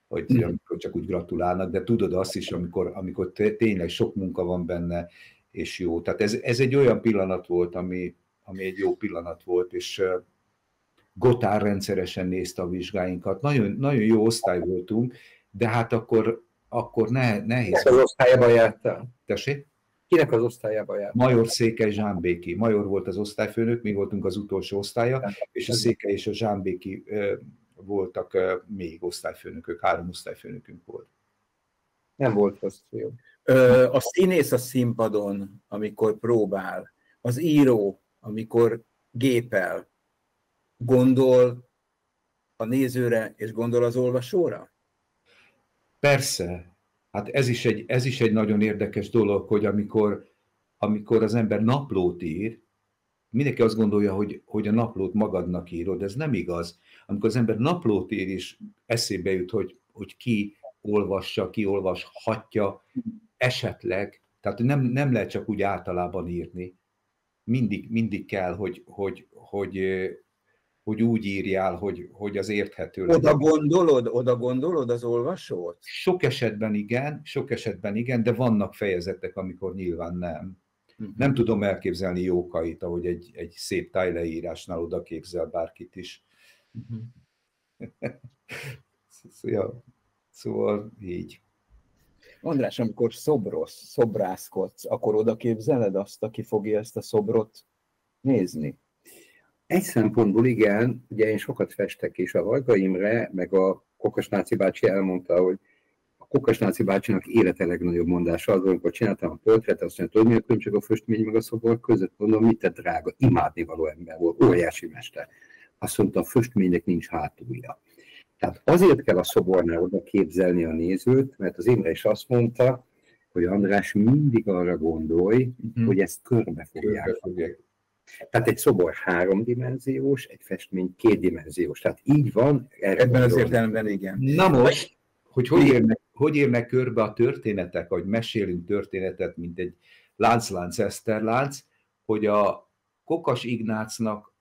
Speaker 2: hogy amikor csak úgy gratulálnak, de tudod azt is, amikor tényleg sok munka van benne, és jó. Tehát ez egy olyan pillanat volt, ami egy jó pillanat volt, és Gotár rendszeresen nézte a vizsgáinkat. Nagyon, nagyon jó osztály voltunk, de hát akkor nehéz.
Speaker 3: Kinek az osztályában jártál?
Speaker 2: Tessék?
Speaker 3: Kinek az osztályában jártál?
Speaker 2: Major Székely Zsámbéki. Major volt az osztályfőnök, mi voltunk az utolsó osztálya, és a Székely és a Zsámbéki voltak még osztályfőnökök, 3 osztályfőnökünk volt.
Speaker 3: Nem volt rossz jó.
Speaker 1: A színész a színpadon, amikor próbál, az író, amikor gépel, gondol a nézőre és gondol az olvasóra?
Speaker 2: Persze. Hát ez is egy nagyon érdekes dolog, hogy amikor az ember naplót ír, mindenki azt gondolja, hogy a naplót magadnak írod, ez nem igaz. Amikor az ember naplót ír, és eszébe jut, hogy ki olvassa, ki olvashatja, esetleg, tehát nem lehet csak úgy általában írni. Mindig kell, hogy úgy írjál, hogy az érthető legyen.
Speaker 1: Oda gondolod az olvasót?
Speaker 2: Sok esetben igen, de vannak fejezetek, amikor nyilván nem. Nem tudom elképzelni Jókait, ahogy egy szép tájleírásnál oda képzel bárkit is. Szóval így.
Speaker 1: András, amikor szobrászkodsz, akkor oda képzeled azt, aki fogja ezt a szobrot nézni?
Speaker 3: Egy szempontból igen, ugye én sokat festek, és a Varga Imre, meg a Kokasnáci bácsi elmondta, hogy a Kokasnáci bácsinak élete legnagyobb mondása az, amikor csináltam a portrét, azt mondja, hogy mi a különbség a festmény meg a szobor között, mondom, mit te drága, imádnivaló ember volt, óriási mester. Azt mondta, a festménynek nincs hátulja. Tehát azért kell a szobornál oda képzelni a nézőt, mert az Imre is azt mondta, hogy András, mindig arra gondolj, hogy ezt körbe fogják. Tehát egy szobor 3-dimenziós, egy festmény 2-dimenziós. Tehát így van.
Speaker 1: Ebben az értelemben igen.
Speaker 2: Na most, hogy érnek körbe a történetek, hogy mesélünk történetet, mint egy lánclánc, Eszterlánc, hogy a Kokas Ignácnak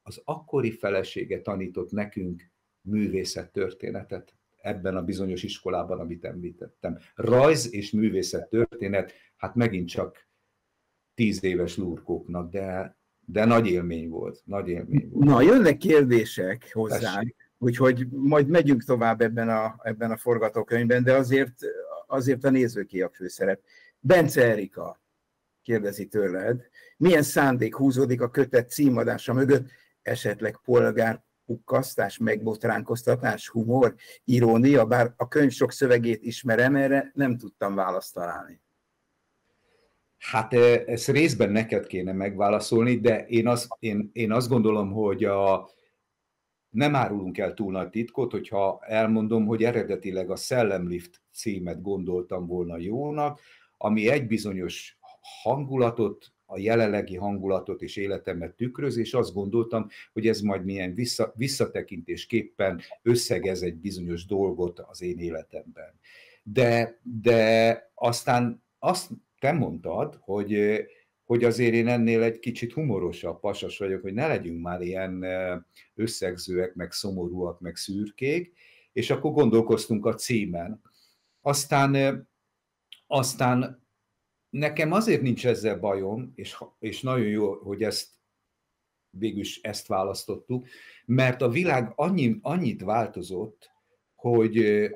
Speaker 2: az akkori felesége tanított nekünk művészettörténetet ebben a bizonyos iskolában, amit említettem. Rajz és művészettörténet, hát megint csak 10 éves lurkóknak, de nagy élmény volt.
Speaker 1: Na, jönnek kérdések hozzánk, úgyhogy majd megyünk tovább ebben a forgatókönyvben, de azért a nézőké a főszerep. Bence Erika kérdezi tőled, milyen szándék húzódik a kötet címadása mögött, esetleg polgárpukkasztás, megbotránkoztatás, humor, irónia, bár a könyv sok szövegét ismerem, erre nem tudtam választ találni.
Speaker 2: Hát ezt részben neked kéne megválaszolni, de én azt gondolom, hogy nem árulunk el túl nagy titkot, hogyha elmondom, hogy eredetileg a Szellemlift címet gondoltam volna jónak, ami egy bizonyos hangulatot, a jelenlegi hangulatot és életemet tükröz, és azt gondoltam, hogy ez majd milyen visszatekintésképpen összegez egy bizonyos dolgot az én életemben. De aztán azt te mondtad, hogy azért én ennél egy kicsit humorosabb pasas vagyok, hogy ne legyünk már ilyen összegzőek, meg szomorúak, meg szürkék, és akkor gondolkoztunk a címen. Aztán nekem azért nincs ezzel bajom, és nagyon jó, hogy végülis ezt választottuk, mert a világ annyit változott, hogy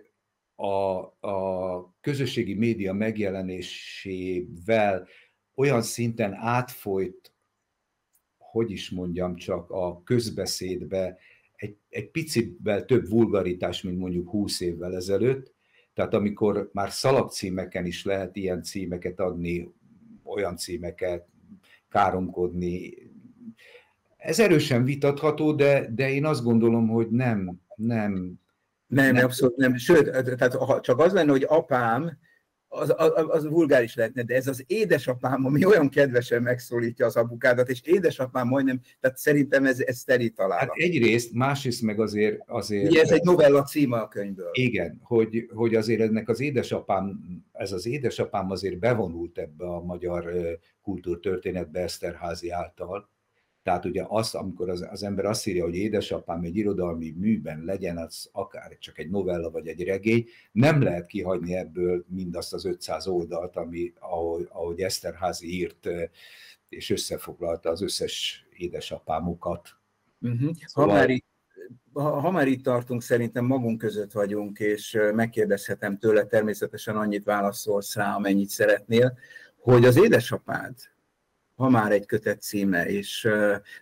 Speaker 2: a közösségi média megjelenésével olyan szinten átfolyt, hogy is mondjam csak, a közbeszédbe egy picivel több vulgaritás, mint mondjuk 20 évvel ezelőtt. Tehát amikor már szalagcímeken is lehet ilyen címeket adni, olyan címeket, káromkodni. Ez erősen vitatható, de én azt gondolom, hogy nem.
Speaker 1: Nem, abszolút nem. Sőt, tehát ha csak az lenne, hogy apám, az vulgáris lehetne, de ez az édesapám, ami olyan kedvesen megszólítja az apukádat, és édesapám majdnem, tehát szerintem ez teli találat.
Speaker 2: Hát egyrészt, másrészt meg azért...
Speaker 1: Ugye ez egy novella címe a könyvből.
Speaker 2: Igen, hogy azért ennek ez az édesapám azért bevonult ebbe a magyar kultúrtörténetbe Eszterházy által. Tehát ugye amikor az ember azt írja, hogy édesapám egy irodalmi műben legyen, az akár csak egy novella vagy egy regény, nem lehet kihagyni ebből mindazt az 500 oldalt, ahogy Eszterházy írt, és összefoglalta az összes édesapámukat.
Speaker 1: Szóval... Ha már itt tartunk, szerintem magunk között vagyunk, és megkérdezhetem tőle, természetesen annyit válaszolsz rá, amennyit szeretnél, hogy az édesapád, ha már egy kötet címe és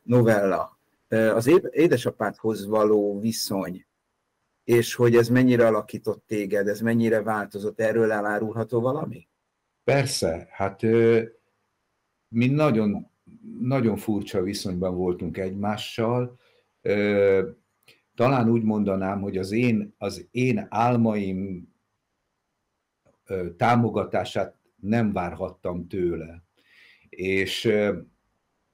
Speaker 1: novella, az édesapádhoz való viszony, és hogy ez mennyire alakított téged, ez mennyire változott, erről elárulható valami?
Speaker 2: Persze, hát mi nagyon, nagyon furcsa viszonyban voltunk egymással. Talán úgy mondanám, hogy az én álmaim támogatását nem várhattam tőle. És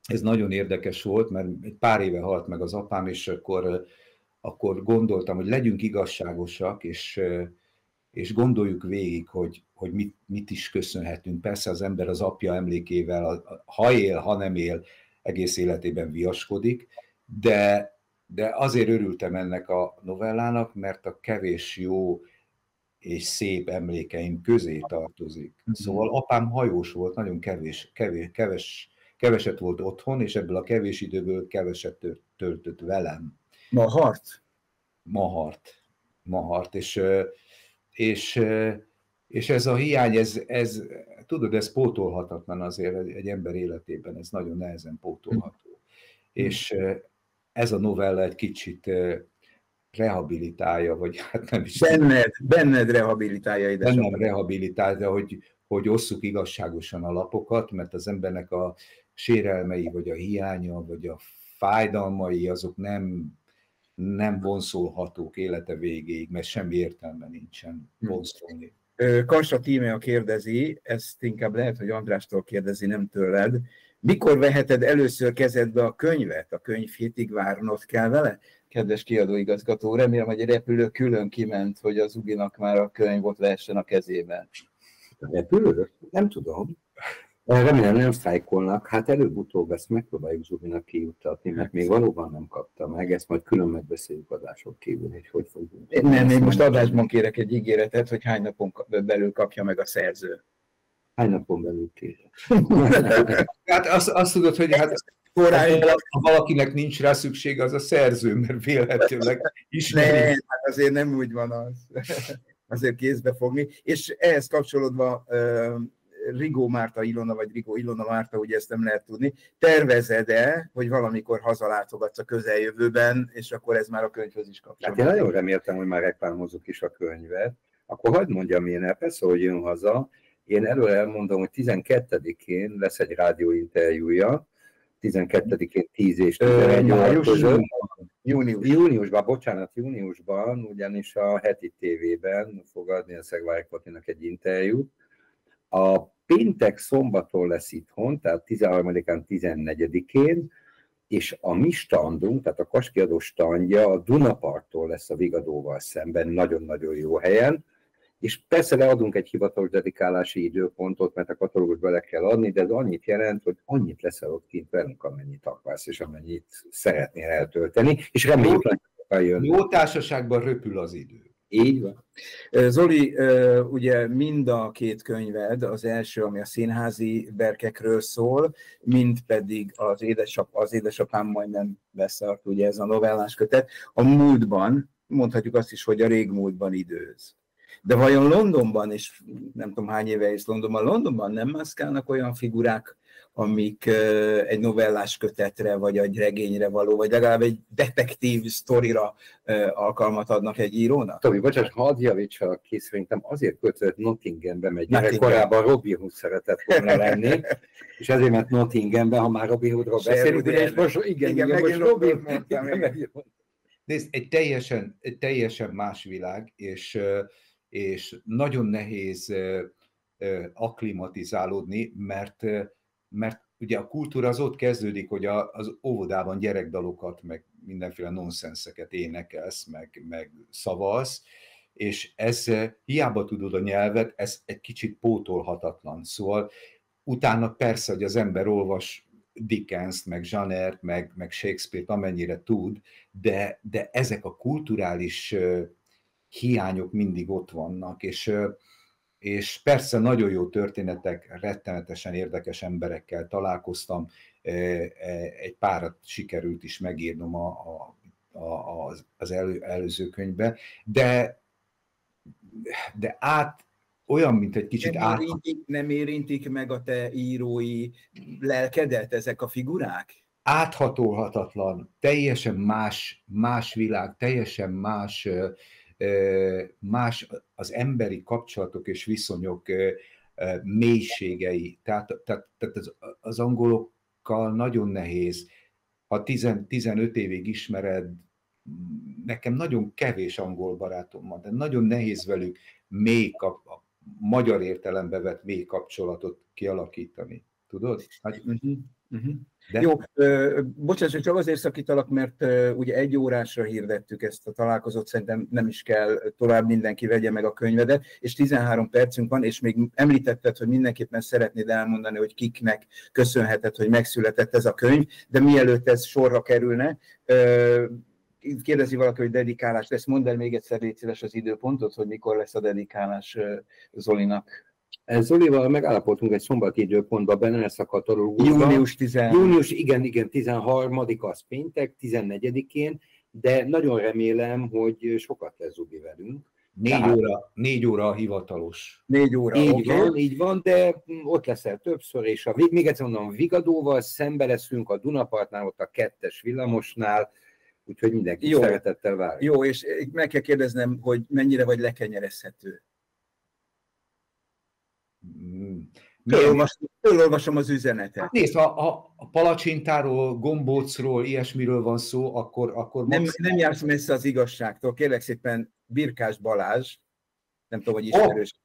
Speaker 2: ez nagyon érdekes volt, mert egy pár éve halt meg az apám, és akkor gondoltam, hogy legyünk igazságosak, és gondoljuk végig, hogy mit is köszönhetünk. Persze az ember az apja emlékével, ha él, ha nem él, egész életében viaskodik, de azért örültem ennek a novellának, mert a kevés jó és szép emlékeim közé tartozik. Szóval apám hajós volt, nagyon keveset volt otthon, és ebből a kevés időből keveset töltött velem. Mahart. És ez a hiány, ez tudod, ez pótolhatatlan azért egy ember életében, ez nagyon nehezen pótolható. És ez a novella egy kicsit rehabilitálja, vagy hát nem is...
Speaker 1: Benned rehabilitálja, édesapám.
Speaker 2: Bennem rehabilitálja, hogy osszuk igazságosan a lapokat, mert az embernek a sérelmei, vagy a hiánya, vagy a fájdalmai, azok nem vonszolhatók élete végéig, mert semmi értelme nincsen vonszolni.
Speaker 1: Kassa Tímea kérdezi, ezt inkább lehet, hogy Andrástól kérdezi, nem tőled. Mikor veheted először kezedbe a könyvet? A könyv hétig várnod kell vele? Kedves kiadóigazgató, remélem, hogy a repülő külön kiment, hogy az Uginak már a könyv ott vehessen a kezében.
Speaker 3: A repülő? Nem tudom. Remélem nem sztrájkolnak. Hát előbb-utóbb ezt megpróbáljuk Zubinak kijuttatni, mert még valóban nem kapta meg. Ezt majd külön megbeszéljük adások kívül, hogy fogunk.
Speaker 1: Nem, én most adásban kérek egy ígéretet, hogy hány napon belül kapja meg a szerző.
Speaker 3: Hány napon belül kérek?
Speaker 2: Hát azt tudod, hogy ha valakinek nincs rá szüksége, az a szerző, mert véletlenül ismeri.
Speaker 1: Nem, hát azért nem úgy van az. Azért kézbe fogni. És ehhez kapcsolódva Rigó Márta Ilona, vagy Rigó Ilona Márta, ugye ezt nem lehet tudni, tervezed-e, hogy valamikor hazalátogatsz a közeljövőben, és akkor ez már a könyvhöz is kapcsolódik?
Speaker 3: Hát én nagyon reméltem, hogy már reklámozzuk is a könyvet. Akkor hagyd mondjam én el, persze, hogy jön haza. Én előre elmondom, hogy 12-én lesz egy rádióinterjúja, 12-én 10 és 11 óra között. Júniusban, ugyanis a Heti TV-ben fog adni a Szegvári Patinak egy interjút. A péntek szombaton lesz itthon, tehát 13-án, 14-én, és a mi standunk, tehát a Kaskiadó standja a Dunaparttól lesz a Vigadóval szemben, nagyon-nagyon jó helyen, és persze leadunk egy hivatalos dedikálási időpontot, mert a katalógusba le kell adni, de ez annyit jelent, hogy annyit leszel ott kint velünk, amennyit akarsz, és amennyit szeretnél eltölteni, és reméljük, hogy jön.
Speaker 2: Jó társaságban röpül az idő.
Speaker 3: Így van.
Speaker 1: Zoli, ugye mind a két könyved, az első, ami a színházi berkekről szól, mind pedig az édesapám majdnem beszart, ugye ez a novellás kötet, a múltban, mondhatjuk azt is, hogy a régmúltban időz. De vajon Londonban, és nem tudom hány éve is Londonban nem mászkálnak olyan figurák, amik egy novellás kötetre, vagy egy regényre való, vagy legalább egy detektív sztorira alkalmat adnak egy írónak?
Speaker 3: Tomi, bocsánat, hadd javítsalak ki, szerintem azért költözött Nottinghambe, mert gyerekkorában Robin Hood szeretett volna lenni, és ezért ment Nottinghambe, ha már Robin Hoodról beszélünk, és most most Robin mondtam.
Speaker 2: Nézd, egy teljesen más világ, és nagyon nehéz akklimatizálódni, mert ugye a kultúra az ott kezdődik, hogy az óvodában gyerekdalokat, meg mindenféle nonszenszeket énekelsz, meg szavalsz, és ez hiába tudod a nyelvet, ez egy kicsit pótolhatatlan. Szóval utána persze, hogy az ember olvas Dickenst, meg Jeanert, meg Shakespeare-t, amennyire tud, de ezek a kulturális hiányok mindig ott vannak, és persze nagyon jó történetek, rettenetesen érdekes emberekkel találkoztam, egy párat sikerült is megírnom az előző könyvbe, de olyan, mint egy kicsit
Speaker 1: nem érintik meg a te írói lelkedet ezek a figurák?
Speaker 2: Áthatolhatatlan, teljesen más világ, teljesen más az emberi kapcsolatok és viszonyok mélységei. Tehát az angolokkal nagyon nehéz. Ha 15 évig ismered, nekem nagyon kevés angol barátom van, de nagyon nehéz velük magyar értelembe vett mély kapcsolatot kialakítani. Tudod? Hát,
Speaker 1: De... Jó, bocsánat, csak azért szakítalak, mert ugye 1 órásra hirdettük ezt a találkozót, szerintem nem is kell tovább, mindenki vegye meg a könyvedet, és 13 percünk van, és még említetted, hogy mindenképpen szeretnéd elmondani, hogy kiknek köszönheted, hogy megszületett ez a könyv, de mielőtt ez sorra kerülne, kérdezi valaki, hogy dedikálás lesz, mondd el még egyszer, légy szíves az időpontot, hogy mikor lesz a dedikálás Zolinak.
Speaker 3: Zolival megállapodtunk egy szombati időpontban, benne lesz a katalógusban. Június, igen, 13. az péntek, 14-én, de nagyon remélem, hogy sokat lesz Zubi velünk.
Speaker 2: 4 óra a hivatalos.
Speaker 1: 4 óra,
Speaker 3: így van, de ott leszel többször, és még egyszer mondom, Vigadóval szembe leszünk a Dunapartnál, ott a 2-es villamosnál, úgyhogy mindenki szeretettel várjuk.
Speaker 1: Jó, és meg kell kérdeznem, hogy mennyire vagy lekenyerezhető. Fölolvasom az üzenetet.
Speaker 2: Nézd, ha a palacsintáról, gombócról, ilyesmiről van szó, akkor
Speaker 1: nem jársz messze az igazságtól. Kérlek szépen, Birkás Balázs, nem tudom, hogy ismerős.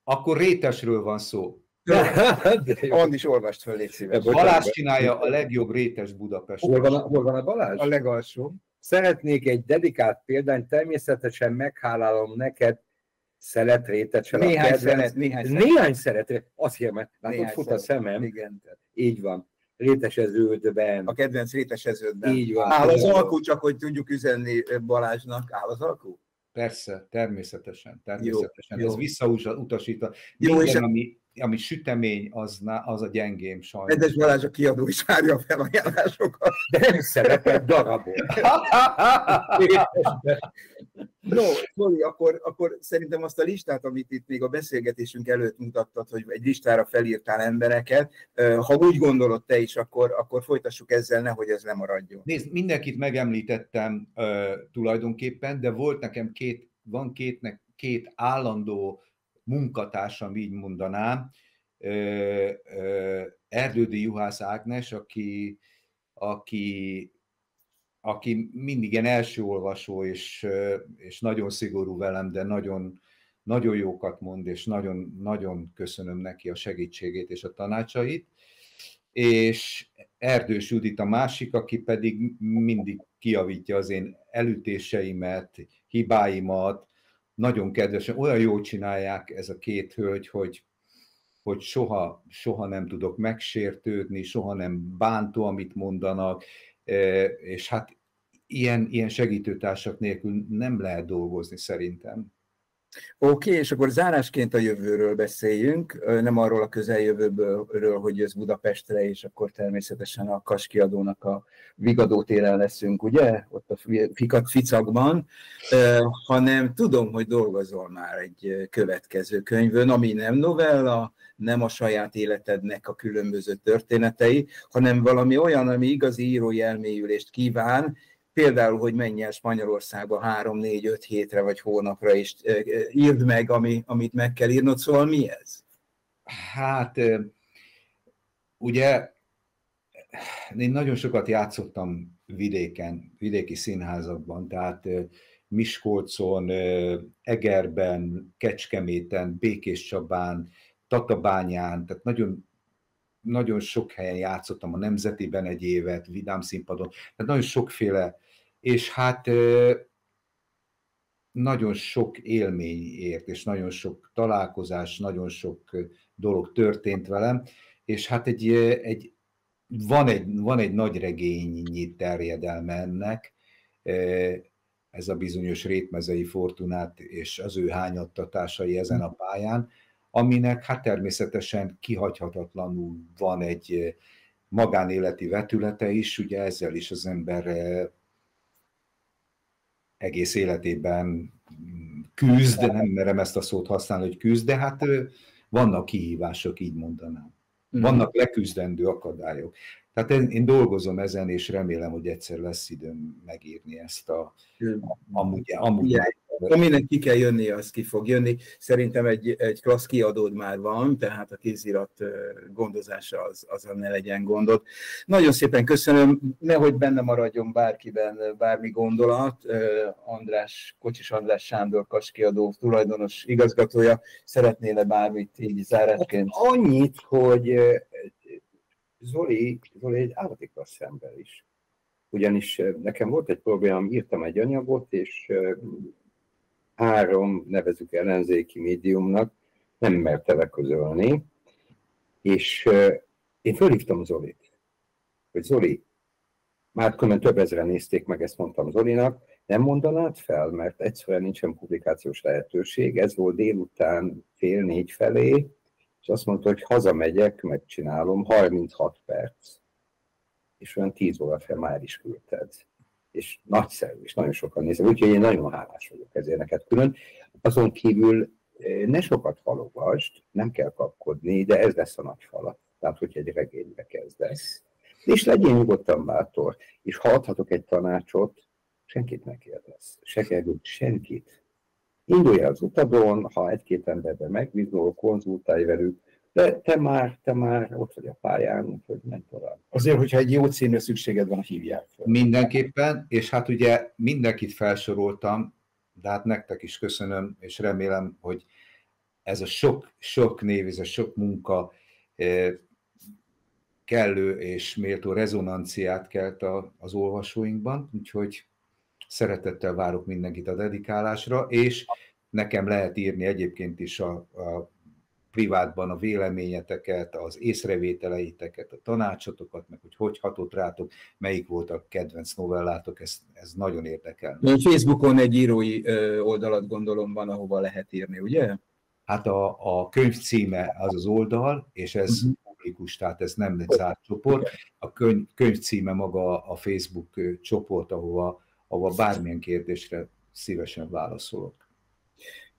Speaker 2: Akkor rétesről van szó.
Speaker 1: Andis, olvast föl, légy szíves.
Speaker 2: Balázs csinálja a legjobb rétes Budapest.
Speaker 3: Hol van a Balázs?
Speaker 1: A legalsó.
Speaker 3: Szeretnék egy dedikált példányt, természetesen meghálálom neked, szeletrétetsel a kedvenc. Néhány szeletre. Azt hiszem, látod, fut a szemem.
Speaker 1: Igen.
Speaker 3: Így van. Réteseződben.
Speaker 1: A kedvenc réteseződben.
Speaker 3: Így van.
Speaker 1: Áll az alkú, csak hogy tudjuk üzenni Balázsnak. Áll az alkú?
Speaker 2: Persze, természetesen.
Speaker 1: Jó.
Speaker 2: Ez visszautasít. Ami sütemény, az a gyengém sajnos.
Speaker 1: Edes Balázs a kiadó is várja a felajánlásokat.
Speaker 3: De nem szerepel darabon.
Speaker 1: No, Zoli, akkor szerintem azt a listát, amit itt még a beszélgetésünk előtt mutattad, hogy egy listára felírtál embereket, ha úgy gondolod te is, akkor folytassuk ezzel, nehogy ez lemaradjon.
Speaker 2: Nézd, mindenkit megemlítettem tulajdonképpen, de volt nekem két állandó munkatársam, így mondanám, Erdődi Juhász Ágnes, aki aki mindig ilyen első olvasó, és nagyon szigorú velem, de nagyon, nagyon jókat mond, és nagyon, nagyon köszönöm neki a segítségét és a tanácsait. És Erdős Judit a másik, aki pedig mindig kijavítja az én elütéseimet, hibáimat, nagyon kedvesen, olyan jól csinálják ez a két hölgy, hogy soha nem tudok megsértődni, soha nem bántó, amit mondanak, és hát ilyen segítőtársak nélkül nem lehet dolgozni szerintem.
Speaker 1: Oké, és akkor zárásként a jövőről beszéljünk, nem arról a közeljövőről, hogy jössz Budapestre, és akkor természetesen a Kas Kiadónak a Vigadó téren leszünk, ugye? Ott a Ficakban, hanem tudom, hogy dolgozol már egy következő könyvön, ami nem novella, nem a saját életednek a különböző történetei, hanem valami olyan, ami igazi írói elmélyülést kíván, például, hogy menj el Spanyolországba 3-4-5 hétre vagy hónapra, és írd meg, amit meg kell írnod, szóval mi ez?
Speaker 2: Hát, ugye, én nagyon sokat játszottam vidéki színházakban, tehát Miskolcon, Egerben, Kecskeméten, Békéscsabán, Tatabányán, tehát nagyon, nagyon sok helyen játszottam, a Nemzetiben egy évet, Vidám Színpadon, tehát nagyon sokféle, és hát nagyon sok élmény ért, és nagyon sok találkozás, nagyon sok dolog történt velem, és hát van egy nagy regényi terjedelme ennek, ez a bizonyos Rétmezei Fortunát és az ő hányattatásai ezen a pályán, aminek hát természetesen kihagyhatatlanul van egy magánéleti vetülete is, ugye ezzel is az ember egész életében küzd, nem merem ezt a szót használni, hogy küzd, de hát vannak kihívások, így mondanám. Vannak leküzdendő akadályok. Tehát én dolgozom ezen, és remélem, hogy egyszer lesz időm megírni ezt amúgy
Speaker 1: aminek ki kell jönni, az ki fog jönni. Szerintem egy klassz kiadód már van, tehát a kézirat gondozása azon ne legyen gondod. Nagyon szépen köszönöm, nehogy benne maradjon bárkiben bármi gondolat. Kocsis András Sándor Kas Kiadó tulajdonos igazgatója, szeretnél-e bármit így zárásként?
Speaker 3: Annyit, hogy Zoli egy állati klassz ember is. Ugyanis nekem volt egy problémám, írtam egy anyagot, és 3, nevezzük ellenzéki médiumnak, nem merte leközölni, és én fölhívtam Zolit, hogy Zoli, már különben több ezeren nézték meg, ezt mondtam Zolinak, nem mondanád fel, mert egyszerűen nincsen publikációs lehetőség, ez volt délután 3:30 felé, és azt mondta, hogy hazamegyek, megcsinálom, 36 perc, és olyan 10 óra fel már is küldted. És nagyszerű, és nagyon sokan nézem, úgyhogy én nagyon hálás vagyok ezért neked külön. Azon kívül ne sokat halogasd, nem kell kapkodni, de ez lesz a nagy falat. Tehát, hogy egy regénybe kezdesz. És legyél nyugodtan bátor, és ha adhatok egy tanácsot, senkit ne kérdezz, se került senkit. Indulj el az utadon, ha 1-2 emberben megbízol, konzultálj velük, de te már ott vagy a pályán, úgyhogy menj tovább.
Speaker 1: Azért, hogyha egy jó címre szükséged van, hívják fel.
Speaker 2: Mindenképpen, és hát ugye mindenkit felsoroltam, de hát nektek is köszönöm, és remélem, hogy ez a sok név, ez a sok munka kellő és méltó rezonanciát kelt az olvasóinkban, úgyhogy szeretettel várok mindenkit a dedikálásra, és nekem lehet írni egyébként is a privátban a véleményeteket, az észrevételeiteket, a tanácsotokat, meg hogy hatott rátok, melyik volt a kedvenc novellátok, ez nagyon érdekel.
Speaker 1: Facebookon egy írói oldalat gondolom van, ahova lehet írni, ugye?
Speaker 2: Hát a könyv címe az az oldal, és ez publikus, tehát ez nem egy zárt csoport. A könyv címe maga a Facebook csoport, ahova bármilyen kérdésre szívesen válaszolok.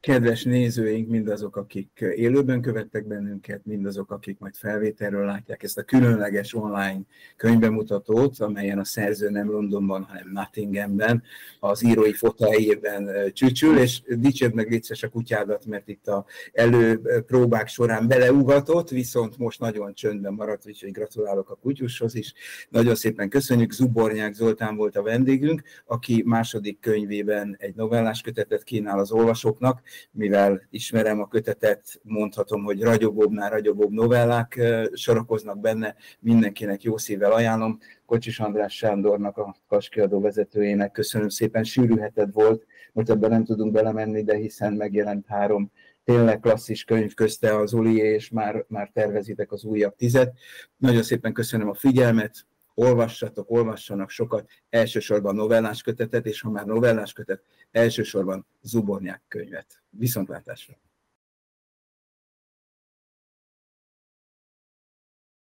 Speaker 1: Kedves nézőink, mindazok, akik élőben követtek bennünket, mindazok, akik majd felvételről látják ezt a különleges online könyvbemutatót, amelyen a szerző nem Londonban, hanem Nottinghamben, az írói foteljében csücsül, és dicsérd meg létszes a kutyádat, mert itt a előpróbák során beleugatott, viszont most nagyon csöndben maradt, úgyhogy gratulálok a kutyushoz is. Nagyon szépen köszönjük, Zubornyák Zoltán volt a vendégünk, aki második könyvében egy novellás kötetet kínál az olvasóknak. Mivel ismerem a kötetet, mondhatom, hogy ragyogóbbnál ragyogóbb novellák sorakoznak benne, mindenkinek jó szívvel ajánlom. Kocsis András Sándornak, a Kas kiadó vezetőjének köszönöm szépen, sűrű heted volt, most ebben nem tudunk belemenni, de hiszen megjelent 3 tényleg klasszis könyv, közte az Zolié, és már tervezitek az újabb 10-et. Nagyon szépen köszönöm a figyelmet, olvassanak sokat, elsősorban novellás kötetet, és ha már novellás kötet, elsősorban Zubornyák könyvet. Viszontlátásra!